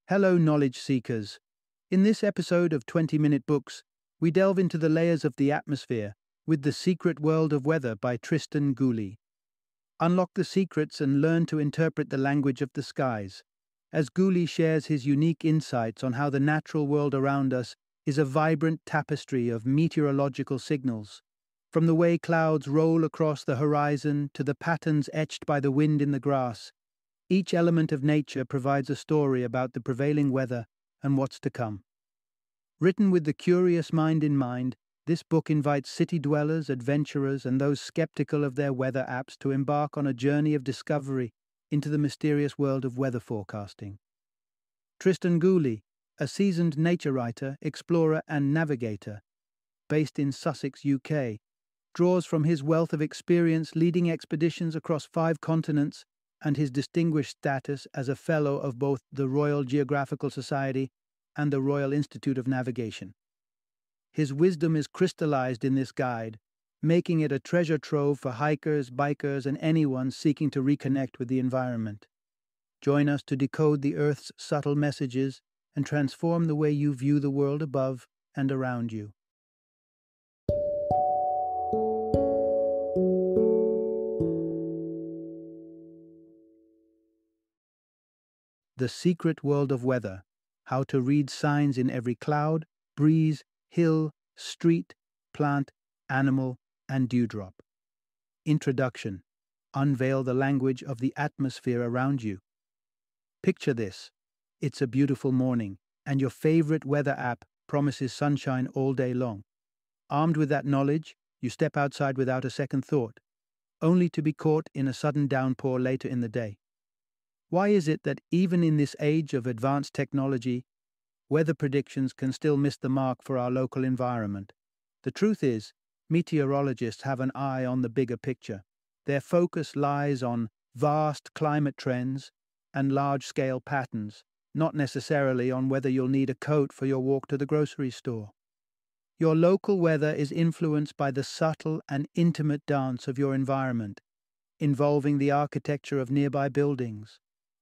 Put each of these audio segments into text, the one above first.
Hello, knowledge seekers. In this episode of 20-Minute Books, we delve into the layers of the atmosphere with The Secret World of Weather by Tristan Gooley. Unlock the secrets and learn to interpret the language of the skies, as Gooley shares his unique insights on how the natural world around us is a vibrant tapestry of meteorological signals. From the way clouds roll across the horizon to the patterns etched by the wind in the grass, each element of nature provides a story about the prevailing weather and what's to come. Written with the curious mind in mind, this book invites city dwellers, adventurers, and those skeptical of their weather apps to embark on a journey of discovery into the mysterious world of weather forecasting. Tristan Gooley, a seasoned nature writer, explorer, and navigator, based in Sussex, UK, draws from his wealth of experience leading expeditions across 5 continents and his distinguished status as a Fellow of both the Royal Geographical Society and the Royal Institute of Navigation. His wisdom is crystallized in this guide, making it a treasure trove for hikers, bikers, and anyone seeking to reconnect with the environment. Join us to decode the Earth's subtle messages and transform the way you view the world above and around you. The Secret World of Weather: How to Read Signs in Every Cloud, Breeze, Hill, Street, Plant, Animal, and Dewdrop. Introduction: Unveil the language of the atmosphere around you. Picture this. It's a beautiful morning, and your favorite weather app promises sunshine all day long. Armed with that knowledge, you step outside without a second thought, only to be caught in a sudden downpour later in the day. Why is it that even in this age of advanced technology, weather predictions can still miss the mark for our local environment? The truth is, meteorologists have an eye on the bigger picture. Their focus lies on vast climate trends and large-scale patterns, not necessarily on whether you'll need a coat for your walk to the grocery store. Your local weather is influenced by the subtle and intimate dance of your environment, involving the architecture of nearby buildings,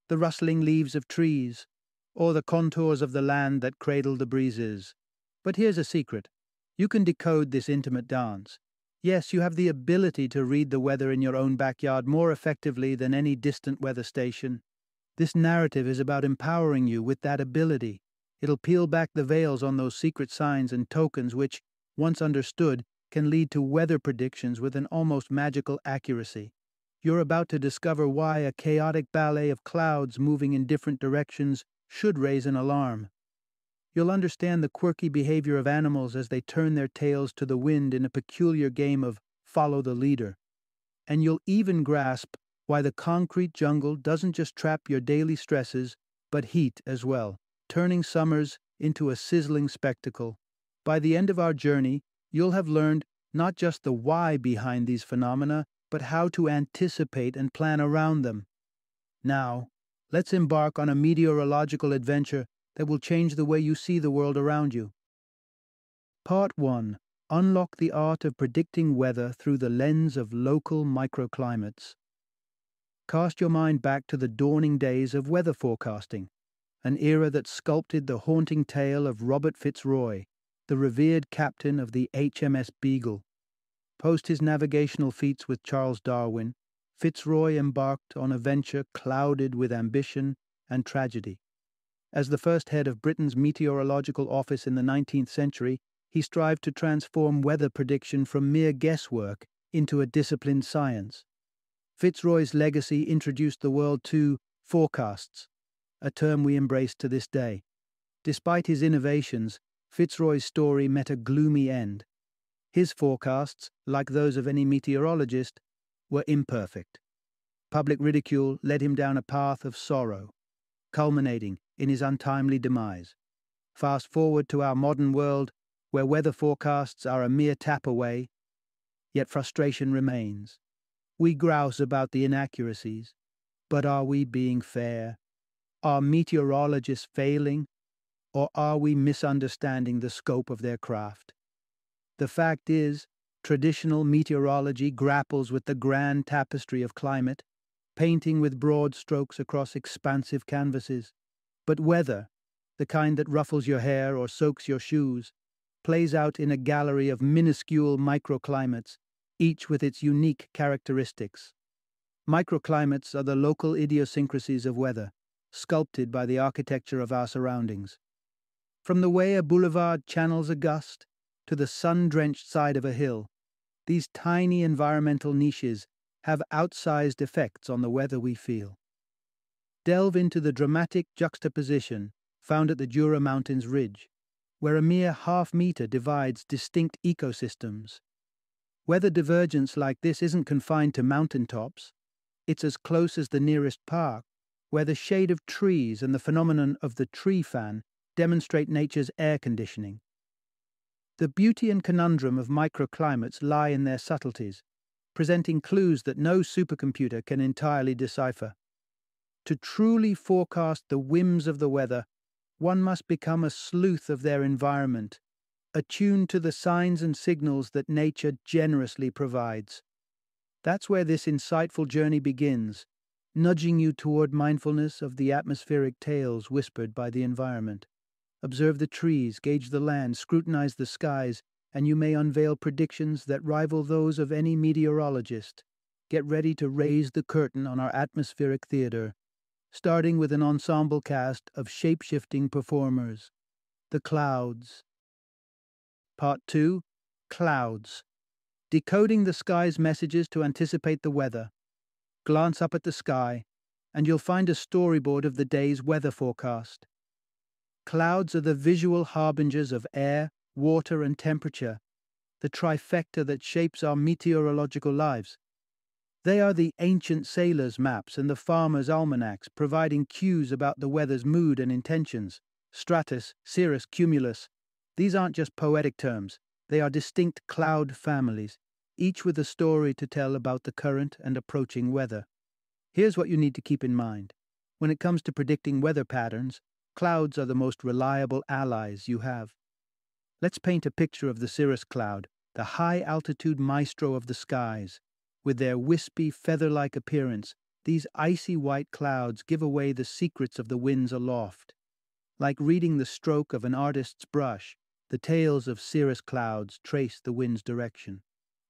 the rustling leaves of trees, or the contours of the land that cradle the breezes. But here's a secret. You can decode this intimate dance. Yes, you have the ability to read the weather in your own backyard more effectively than any distant weather station. This narrative is about empowering you with that ability. It'll peel back the veils on those secret signs and tokens which, once understood, can lead to weather predictions with an almost magical accuracy. You're about to discover why a chaotic ballet of clouds moving in different directions should raise an alarm. You'll understand the quirky behavior of animals as they turn their tails to the wind in a peculiar game of follow the leader. And you'll even grasp why the concrete jungle doesn't just trap your daily stresses, but heat as well, turning summers into a sizzling spectacle. By the end of our journey, you'll have learned not just the why behind these phenomena, but how to anticipate and plan around them. Now, let's embark on a meteorological adventure that will change the way you see the world around you. Part 1. Unlock the art of predicting weather through the lens of local microclimates. Cast your mind back to the dawning days of weather forecasting, an era that sculpted the haunting tale of Robert Fitzroy, the revered captain of the HMS Beagle. Post his navigational feats with Charles Darwin, Fitzroy embarked on a venture clouded with ambition and tragedy. As the first head of Britain's meteorological office in the 19th century, he strived to transform weather prediction from mere guesswork into a disciplined science. Fitzroy's legacy introduced the world to forecasts, a term we embrace to this day. Despite his innovations, Fitzroy's story met a gloomy end. His forecasts, like those of any meteorologist, were imperfect. Public ridicule led him down a path of sorrow, culminating in his untimely demise. Fast forward to our modern world, where weather forecasts are a mere tap away, yet frustration remains. We grouse about the inaccuracies, but are we being fair? Are meteorologists failing, or are we misunderstanding the scope of their craft? The fact is, traditional meteorology grapples with the grand tapestry of climate, painting with broad strokes across expansive canvases. But weather, the kind that ruffles your hair or soaks your shoes, plays out in a gallery of minuscule microclimates, each with its unique characteristics. Microclimates are the local idiosyncrasies of weather, sculpted by the architecture of our surroundings. From the way a boulevard channels a gust to the sun-drenched side of a hill, these tiny environmental niches have outsized effects on the weather we feel. Delve into the dramatic juxtaposition found at the Jura Mountains ridge, where a mere half-meter divides distinct ecosystems. Weather divergence like this isn't confined to mountaintops. It's as close as the nearest park, where the shade of trees and the phenomenon of the tree fan demonstrate nature's air conditioning. The beauty and conundrum of microclimates lie in their subtleties, presenting clues that no supercomputer can entirely decipher. To truly forecast the whims of the weather, one must become a sleuth of their environment, attuned to the signs and signals that nature generously provides. That's where this insightful journey begins, nudging you toward mindfulness of the atmospheric tales whispered by the environment. Observe the trees, gauge the land, scrutinize the skies, and you may unveil predictions that rival those of any meteorologist. Get ready to raise the curtain on our atmospheric theater, starting with an ensemble cast of shape-shifting performers. The Clouds. Part 2. Clouds. Decoding the sky's messages to anticipate the weather. Glance up at the sky, and you'll find a storyboard of the day's weather forecast. Clouds are the visual harbingers of air, water, and temperature, the trifecta that shapes our meteorological lives. They are the ancient sailors' maps and the farmers' almanacs, providing cues about the weather's mood and intentions. Stratus, cirrus, cumulus. These aren't just poetic terms. They are distinct cloud families, each with a story to tell about the current and approaching weather. Here's what you need to keep in mind. When it comes to predicting weather patterns, clouds are the most reliable allies you have. Let's paint a picture of the cirrus cloud, the high-altitude maestro of the skies. With their wispy, feather-like appearance, these icy white clouds give away the secrets of the winds aloft. Like reading the stroke of an artist's brush, the tails of cirrus clouds trace the wind's direction.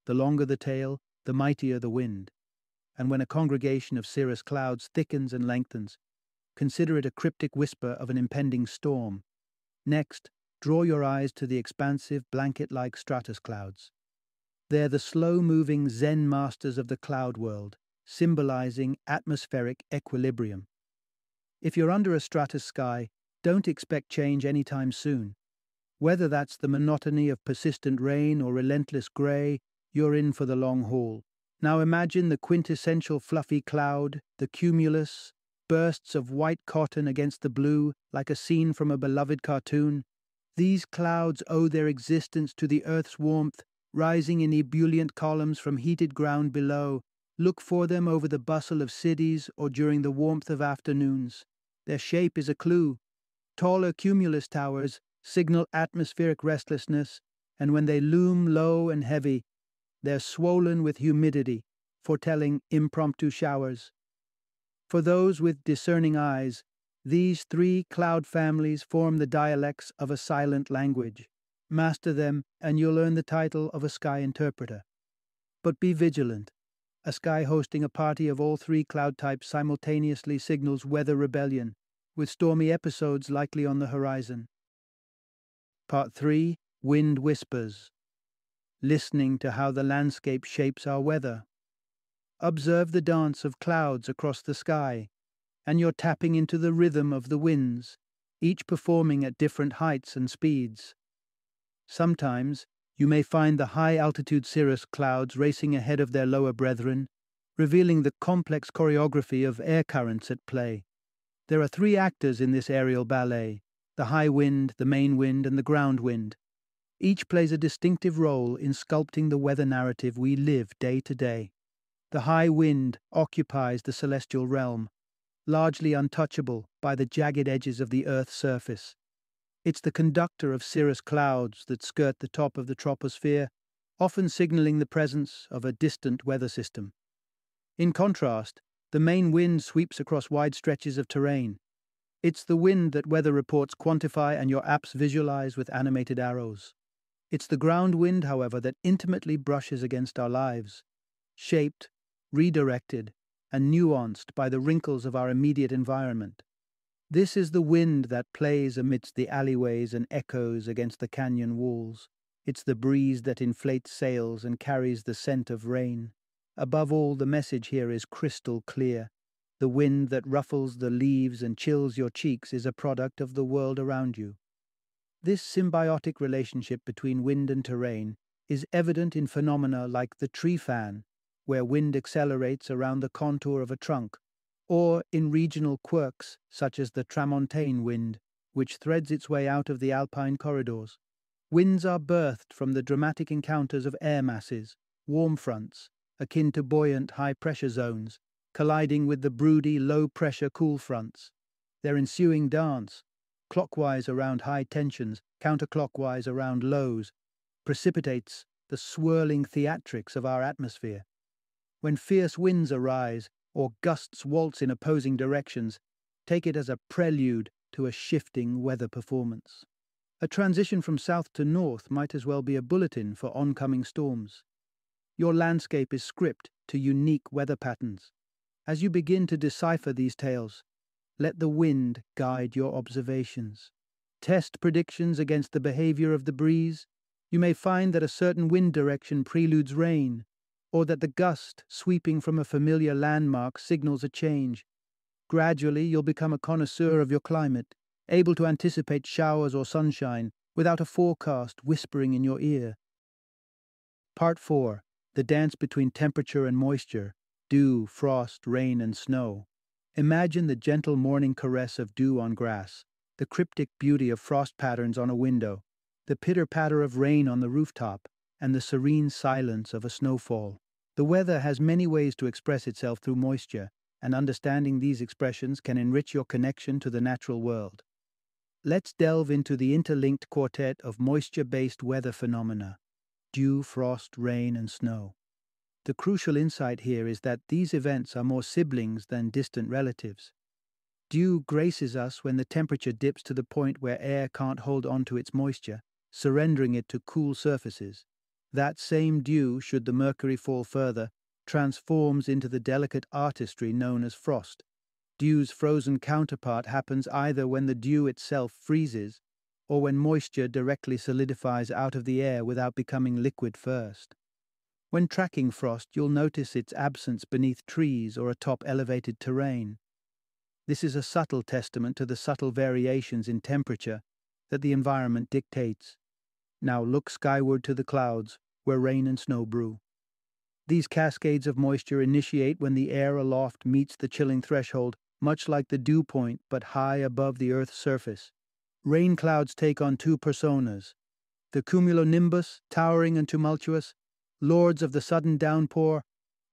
The longer the tail, the mightier the wind. And when a congregation of cirrus clouds thickens and lengthens, consider it a cryptic whisper of an impending storm. Next, draw your eyes to the expansive, blanket-like stratus clouds. They're the slow-moving Zen masters of the cloud world, symbolizing atmospheric equilibrium. If you're under a stratus sky, don't expect change anytime soon. Whether that's the monotony of persistent rain or relentless gray, you're in for the long haul. Now imagine the quintessential fluffy cloud, the cumulus, bursts of white cotton against the blue, like a scene from a beloved cartoon. These clouds owe their existence to the Earth's warmth, rising in ebullient columns from heated ground below. Look for them over the bustle of cities or during the warmth of afternoons. Their shape is a clue. Taller cumulus towers signal atmospheric restlessness, and when they loom low and heavy, they're swollen with humidity, foretelling impromptu showers. For those with discerning eyes, these three cloud families form the dialects of a silent language. Master them, and you'll earn the title of a sky interpreter. But be vigilant. A sky hosting a party of all three cloud types simultaneously signals weather rebellion, with stormy episodes likely on the horizon. Part 3. Wind Whispers. Listening to how the landscape shapes our weather. Observe the dance of clouds across the sky, and you're tapping into the rhythm of the winds, each performing at different heights and speeds. Sometimes, you may find the high-altitude cirrus clouds racing ahead of their lower brethren, revealing the complex choreography of air currents at play. There are three actors in this aerial ballet: the high wind, the main wind, and the ground wind. Each plays a distinctive role in sculpting the weather narrative we live day to day. The high wind occupies the celestial realm, largely untouchable by the jagged edges of the Earth's surface. It's the conductor of cirrus clouds that skirt the top of the troposphere, often signaling the presence of a distant weather system. In contrast, the main wind sweeps across wide stretches of terrain. It's the wind that weather reports quantify and your apps visualize with animated arrows. It's the ground wind, however, that intimately brushes against our lives, shaped, redirected, and nuanced by the wrinkles of our immediate environment. This is the wind that plays amidst the alleyways and echoes against the canyon walls. It's the breeze that inflates sails and carries the scent of rain. Above all, the message here is crystal clear. The wind that ruffles the leaves and chills your cheeks is a product of the world around you. This symbiotic relationship between wind and terrain is evident in phenomena like the tree fan, where wind accelerates around the contour of a trunk, or in regional quirks such as the tramontane wind, which threads its way out of the alpine corridors. Winds are birthed from the dramatic encounters of air masses, warm fronts, akin to buoyant high-pressure zones, colliding with the broody low-pressure cool fronts. Their ensuing dance, clockwise around high tensions, counterclockwise around lows, precipitates the swirling theatrics of our atmosphere. When fierce winds arise, or gusts waltz in opposing directions, take it as a prelude to a shifting weather performance. A transition from south to north might as well be a bulletin for oncoming storms. Your landscape is script to unique weather patterns. As you begin to decipher these tales, let the wind guide your observations. Test predictions against the behavior of the breeze. You may find that a certain wind direction preludes rain, or that the gust sweeping from a familiar landmark signals a change. Gradually, you'll become a connoisseur of your climate, able to anticipate showers or sunshine without a forecast whispering in your ear. Part 4. The dance between temperature and moisture, dew, frost, rain, and snow. Imagine the gentle morning caress of dew on grass, the cryptic beauty of frost patterns on a window, the pitter-patter of rain on the rooftop, and the serene silence of a snowfall. The weather has many ways to express itself through moisture, and understanding these expressions can enrich your connection to the natural world. Let's delve into the interlinked quartet of moisture-based weather phenomena: dew, frost, rain, and snow. The crucial insight here is that these events are more siblings than distant relatives. Dew graces us when the temperature dips to the point where air can't hold on to its moisture, surrendering it to cool surfaces. That same dew, should the mercury fall further, transforms into the delicate artistry known as frost. Dew's frozen counterpart happens either when the dew itself freezes, or when moisture directly solidifies out of the air without becoming liquid first. When tracking frost, you'll notice its absence beneath trees or atop elevated terrain. This is a subtle testament to the subtle variations in temperature that the environment dictates. Now look skyward to the clouds, where rain and snow brew. These cascades of moisture initiate when the air aloft meets the chilling threshold, much like the dew point, but high above the Earth's surface. Rain clouds take on two personas: the cumulonimbus, towering and tumultuous, lords of the sudden downpour,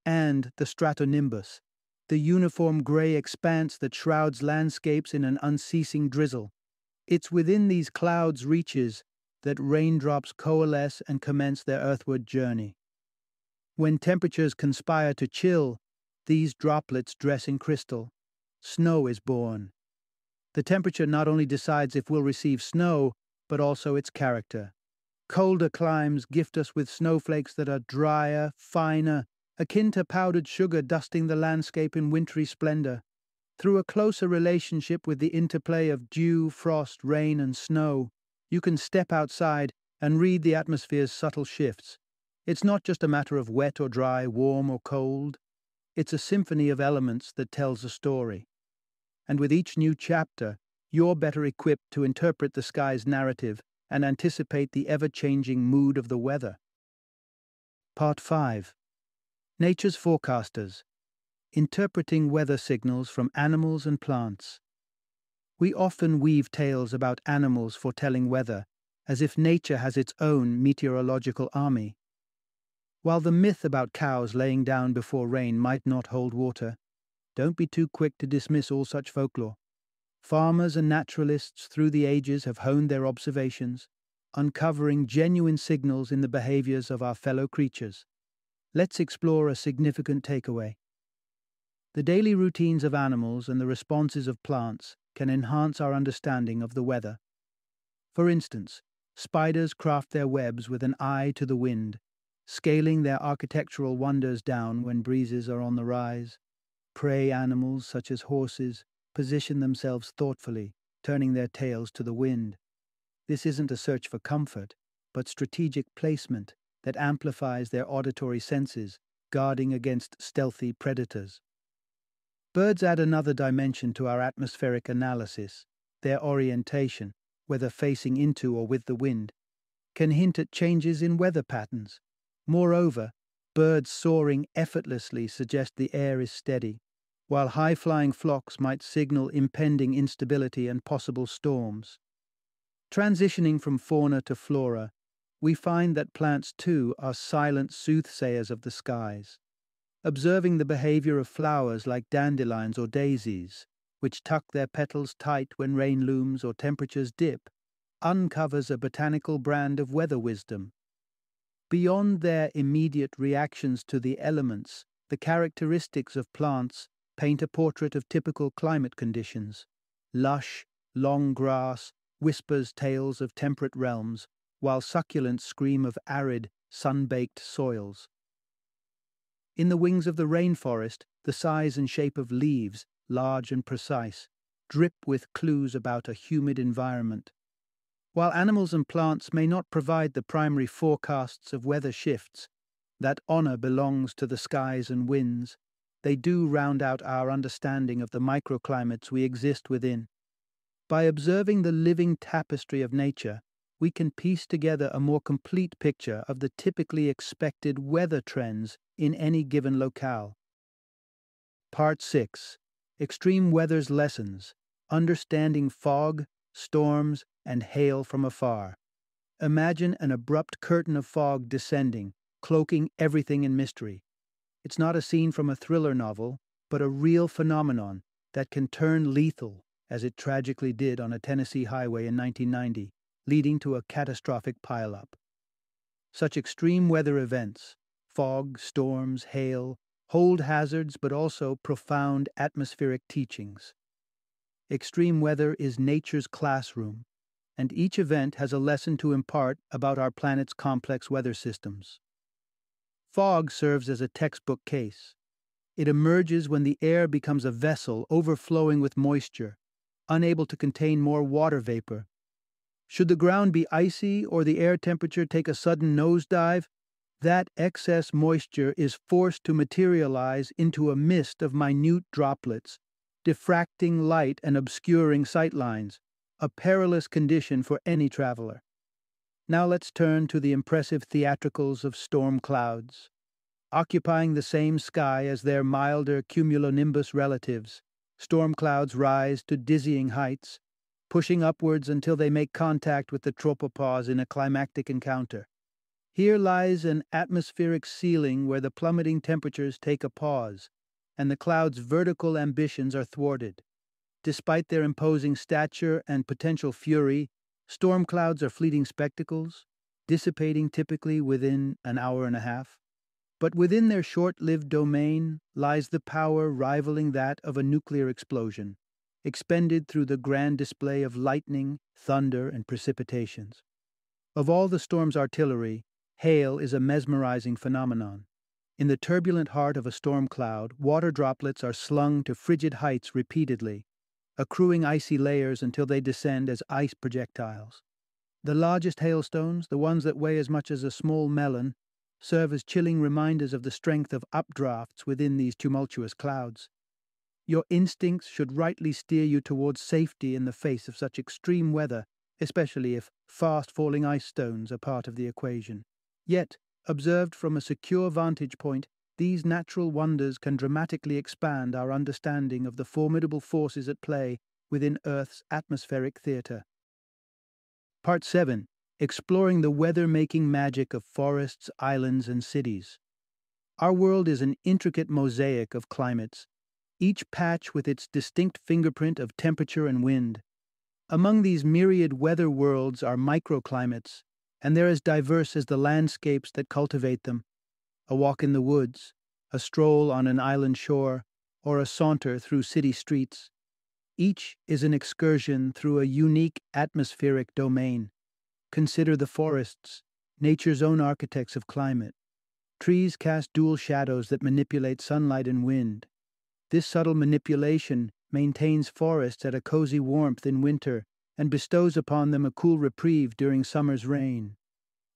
and the stratonimbus, the uniform gray expanse that shrouds landscapes in an unceasing drizzle. It's within these clouds' reaches that raindrops coalesce and commence their earthward journey. When temperatures conspire to chill, these droplets dress in crystal. Snow is born. The temperature not only decides if we'll receive snow, but also its character. Colder climes gift us with snowflakes that are drier, finer, akin to powdered sugar dusting the landscape in wintry splendor. Through a closer relationship with the interplay of dew, frost, rain, and snow, you can step outside and read the atmosphere's subtle shifts. It's not just a matter of wet or dry, warm or cold. It's a symphony of elements that tells a story. And with each new chapter, you're better equipped to interpret the sky's narrative and anticipate the ever-changing mood of the weather. Part 5. Nature's Forecasters. Interpreting weather signals from animals and plants. We often weave tales about animals foretelling weather, as if nature has its own meteorological army. While the myth about cows laying down before rain might not hold water, don't be too quick to dismiss all such folklore. Farmers and naturalists through the ages have honed their observations, uncovering genuine signals in the behaviors of our fellow creatures. Let's explore a significant takeaway. The daily routines of animals and the responses of plants can enhance our understanding of the weather. For instance, spiders craft their webs with an eye to the wind, scaling their architectural wonders down when breezes are on the rise. Prey animals, such as horses, position themselves thoughtfully, turning their tails to the wind. This isn't a search for comfort, but strategic placement that amplifies their auditory senses, guarding against stealthy predators. Birds add another dimension to our atmospheric analysis. Their orientation, whether facing into or with the wind, can hint at changes in weather patterns. Moreover, birds soaring effortlessly suggest the air is steady, while high-flying flocks might signal impending instability and possible storms. Transitioning from fauna to flora, we find that plants too are silent soothsayers of the skies. Observing the behavior of flowers like dandelions or daisies, which tuck their petals tight when rain looms or temperatures dip, uncovers a botanical brand of weather wisdom. Beyond their immediate reactions to the elements, the characteristics of plants paint a portrait of typical climate conditions. Lush, long grass whispers tales of temperate realms, while succulents scream of arid, sun-baked soils. In the wings of the rainforest, the size and shape of leaves, large and precise, drip with clues about a humid environment. While animals and plants may not provide the primary forecasts of weather shifts, that honor belongs to the skies and winds. They do round out our understanding of the microclimates we exist within. By observing the living tapestry of nature, we can piece together a more complete picture of the typically expected weather trends in any given locale. Part 6. Extreme Weather's Lessons. Understanding Fog, Storms, and Hail from Afar. Imagine an abrupt curtain of fog descending, cloaking everything in mystery. It's not a scene from a thriller novel, but a real phenomenon that can turn lethal, as it tragically did on a Tennessee highway in 1990, leading to a catastrophic pileup. Such extreme weather events, fog, storms, hail, hold hazards but also profound atmospheric teachings. Extreme weather is nature's classroom, and each event has a lesson to impart about our planet's complex weather systems. Fog serves as a textbook case. It emerges when the air becomes a vessel overflowing with moisture, unable to contain more water vapor. Should the ground be icy or the air temperature take a sudden nosedive, that excess moisture is forced to materialize into a mist of minute droplets, diffracting light and obscuring sightlines, a perilous condition for any traveler. Now let's turn to the impressive theatricals of storm clouds. Occupying the same sky as their milder cumulonimbus relatives, storm clouds rise to dizzying heights, pushing upwards until they make contact with the tropopause in a climactic encounter. Here lies an atmospheric ceiling where the plummeting temperatures take a pause, and the clouds' vertical ambitions are thwarted. Despite their imposing stature and potential fury, storm clouds are fleeting spectacles, dissipating typically within an hour and a half. But within their short-lived domain lies the power rivaling that of a nuclear explosion, expended through the grand display of lightning, thunder, and precipitations. Of all the storm's artillery, hail is a mesmerizing phenomenon. In the turbulent heart of a storm cloud, water droplets are slung to frigid heights repeatedly, accruing icy layers until they descend as ice projectiles. The largest hailstones, the ones that weigh as much as a small melon, serve as chilling reminders of the strength of updrafts within these tumultuous clouds. Your instincts should rightly steer you towards safety in the face of such extreme weather, especially if fast-falling ice stones are part of the equation. Yet, observed from a secure vantage point, these natural wonders can dramatically expand our understanding of the formidable forces at play within Earth's atmospheric theater. Part 7. Exploring the weather-making magic of forests, islands, and cities. Our world is an intricate mosaic of climates, each patch with its distinct fingerprint of temperature and wind. Among these myriad weather worlds are microclimates, and they're as diverse as the landscapes that cultivate them. A walk in the woods, a stroll on an island shore, or a saunter through city streets. Each is an excursion through a unique atmospheric domain. Consider the forests, nature's own architects of climate. Trees cast dual shadows that manipulate sunlight and wind. This subtle manipulation maintains forests at a cozy warmth in winter and bestows upon them a cool reprieve during summer's rain.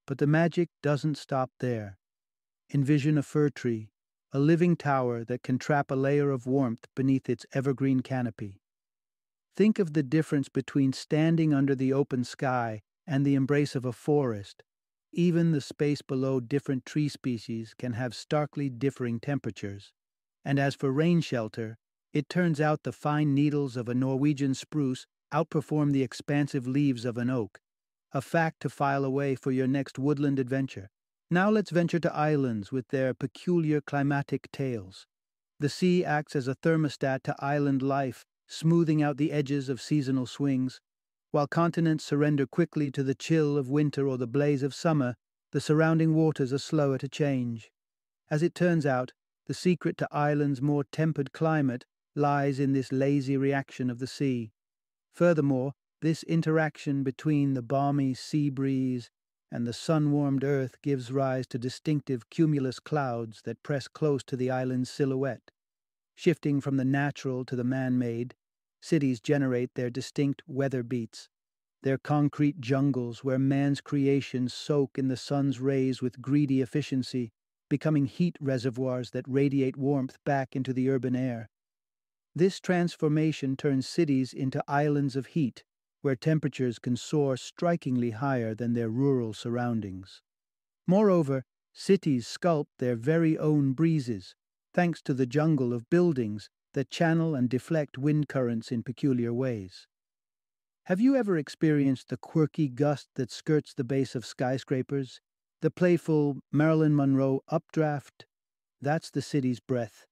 But the magic doesn't stop there. Envision a fir tree, a living tower that can trap a layer of warmth beneath its evergreen canopy. Think of the difference between standing under the open sky and the embrace of a forest. Even the space below different tree species can have starkly differing temperatures. And as for rain shelter, it turns out the fine needles of a Norwegian spruce outperform the expansive leaves of an oak, a fact to file away for your next woodland adventure. Now let's venture to islands with their peculiar climatic tales. The sea acts as a thermostat to island life, smoothing out the edges of seasonal swings. While continents surrender quickly to the chill of winter or the blaze of summer, the surrounding waters are slower to change. As it turns out, the secret to islands' more tempered climate lies in this lazy reaction of the sea. Furthermore, this interaction between the balmy sea breeze and the sun-warmed earth gives rise to distinctive cumulus clouds that press close to the island's silhouette. Shifting from the natural to the man-made, cities generate their distinct weather beats, their concrete jungles where man's creations soak in the sun's rays with greedy efficiency, becoming heat reservoirs that radiate warmth back into the urban air. This transformation turns cities into islands of heat, where temperatures can soar strikingly higher than their rural surroundings. Moreover, cities sculpt their very own breezes, thanks to the jungle of buildings that channel and deflect wind currents in peculiar ways. Have you ever experienced the quirky gust that skirts the base of skyscrapers? The playful Marilyn Monroe updraft? That's the city's breath.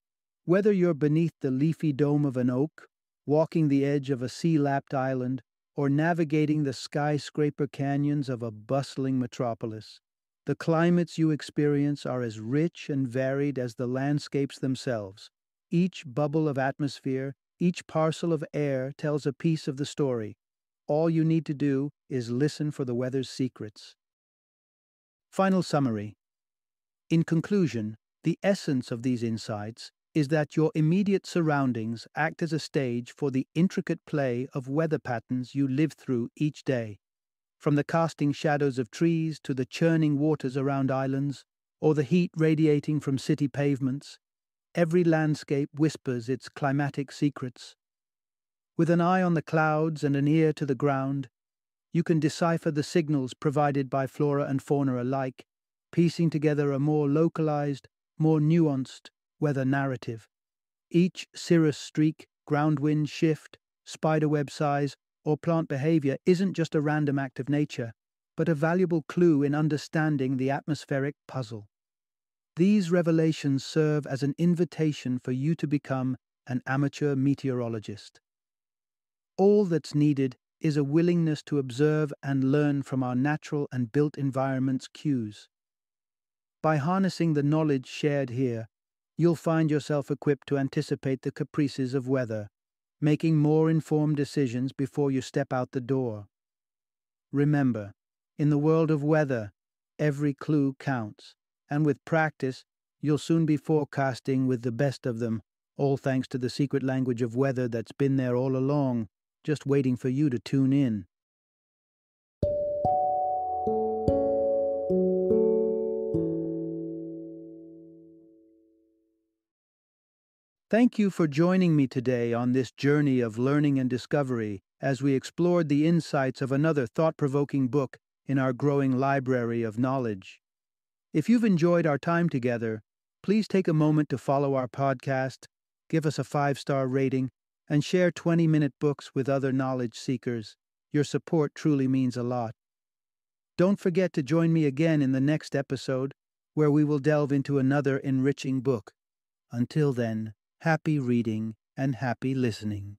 Whether you're beneath the leafy dome of an oak, walking the edge of a sea-lapped island, or navigating the skyscraper canyons of a bustling metropolis, the climates you experience are as rich and varied as the landscapes themselves. Each bubble of atmosphere, each parcel of air tells a piece of the story. All you need to do is listen for the weather's secrets. Final summary. In conclusion, the essence of these insights is that your immediate surroundings act as a stage for the intricate play of weather patterns you live through each day. From the casting shadows of trees to the churning waters around islands, or the heat radiating from city pavements, every landscape whispers its climatic secrets. With an eye on the clouds and an ear to the ground, you can decipher the signals provided by flora and fauna alike, piecing together a more localized, more nuanced weather narrative. Each cirrus streak, ground wind shift, spiderweb size, or plant behavior isn't just a random act of nature, but a valuable clue in understanding the atmospheric puzzle. These revelations serve as an invitation for you to become an amateur meteorologist. All that's needed is a willingness to observe and learn from our natural and built environment's cues. By harnessing the knowledge shared here, you'll find yourself equipped to anticipate the caprices of weather, making more informed decisions before you step out the door. Remember, in the world of weather, every clue counts, and with practice, you'll soon be forecasting with the best of them, all thanks to the secret language of weather that's been there all along, just waiting for you to tune in. Thank you for joining me today on this journey of learning and discovery as we explored the insights of another thought-provoking book in our growing library of knowledge. If you've enjoyed our time together, please take a moment to follow our podcast, give us a 5-star rating, and share 20-minute books with other knowledge seekers. Your support truly means a lot. Don't forget to join me again in the next episode, where we will delve into another enriching book. Until then, happy reading and happy listening.